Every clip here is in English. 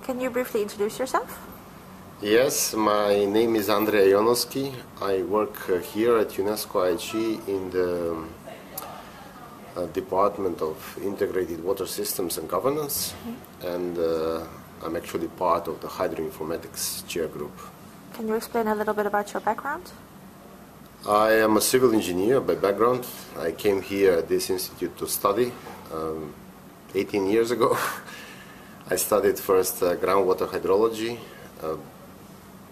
Can you briefly introduce yourself? Yes, my name is Andreja Jonoski. I work here at UNESCO-IHE in the Department of Integrated Water Systems and Governance, and I'm actually part of the Hydroinformatics Chair Group. Can you explain a little bit about your background? I am a civil engineer by background. I came here at this institute to study 18 years ago. I studied first groundwater hydrology.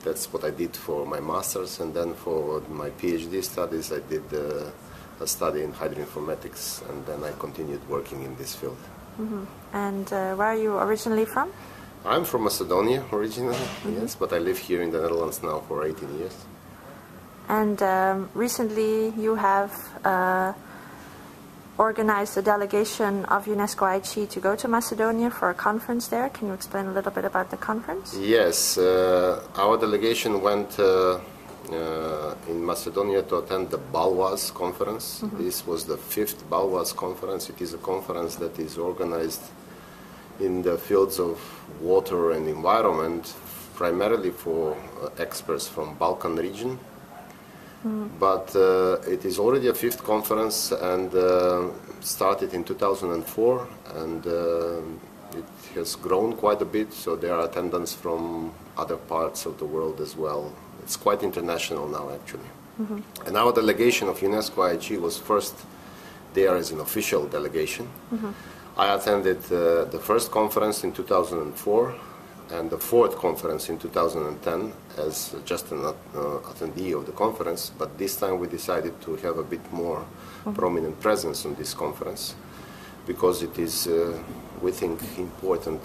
That's what I did for my master's, and then for my PhD studies I did a study in hydroinformatics, and then I continued working in this field. Mm-hmm. And where are you originally from? I'm from Macedonia originally, yes, but I live here in the Netherlands now for 18 years. And recently you have organized a delegation of UNESCO-IHE to go to Macedonia for a conference there. Can you explain a little bit about the conference? Yes, our delegation went in Macedonia to attend the BALWOIS conference. Mm-hmm. This was the 5th BALWOIS conference. It is a conference that is organized in the fields of water and environment, primarily for experts from Balkan region. But it is already a 5th conference, and started in 2004, and it has grown quite a bit, so there are attendants from other parts of the world as well. It's quite international now, actually. Mm-hmm. And our delegation of UNESCO-IHE was first there as an official delegation. Mm-hmm. I attended the first conference in 2004, and the 4th conference in 2010 as just an attendee of the conference, but this time we decided to have a bit more prominent presence on this conference, because it is, we think, important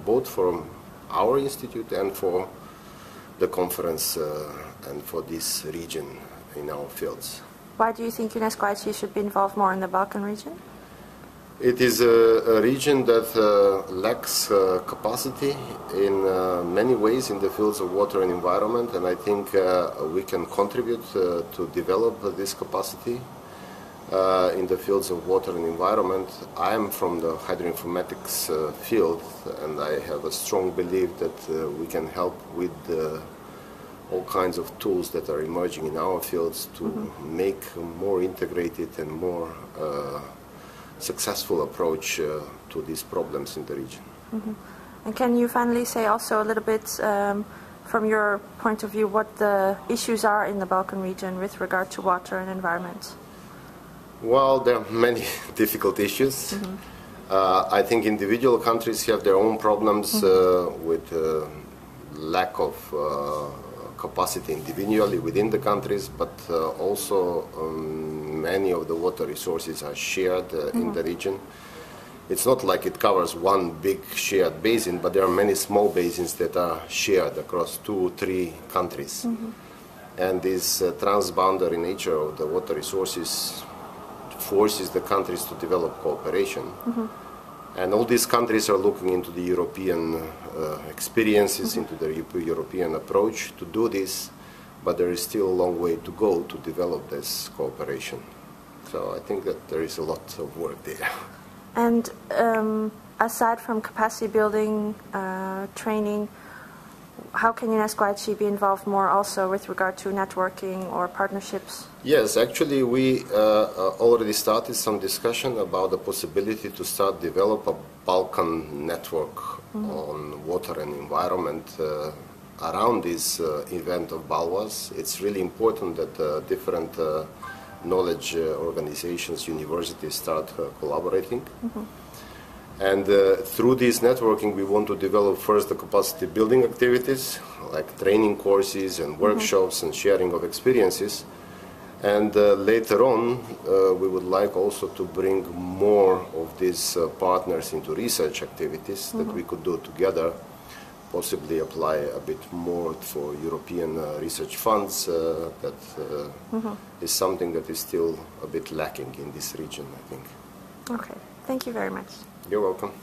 both for our institute and for the conference and for this region in our fields. Why do you think UNESCO-IHE should be involved more in the Balkan region? It is a region that lacks capacity in many ways in the fields of water and environment, and I think we can contribute to develop this capacity in the fields of water and environment. I am from the hydroinformatics field, and I have a strong belief that we can help with all kinds of tools that are emerging in our fields to make a more integrated and more successful approach to these problems in the region. Mm-hmm. And can you finally say also a little bit from your point of view what the issues are in the Balkan region with regard to water and environment? Well, there are many difficult issues. Mm-hmm. I think individual countries have their own problems with lack of capacity individually within the countries, but also many of the water resources are shared in the region. It's not like it covers one big shared basin, but there are many small basins that are shared across 2-3 countries. And this transboundary nature of the water resources forces the countries to develop cooperation. And all these countries are looking into the European experiences, into the European approach to do this, but there is still a long way to go to develop this cooperation. So I think that there is a lot of work there. And aside from capacity building, training, how can UNESCO-IHE be involved more also with regard to networking or partnerships? Yes, actually we already started some discussion about the possibility to start develop a Balkan network on water and environment around this event of BALWOIS. It's really important that different knowledge organizations, universities start collaborating. And through this networking we want to develop first the capacity building activities, like training courses and workshops and sharing of experiences. And later on we would like also to bring more of these partners into research activities that we could do together, possibly apply a bit more for European research funds. That is something that is still a bit lacking in this region, I think. Okay, thank you very much. You're welcome.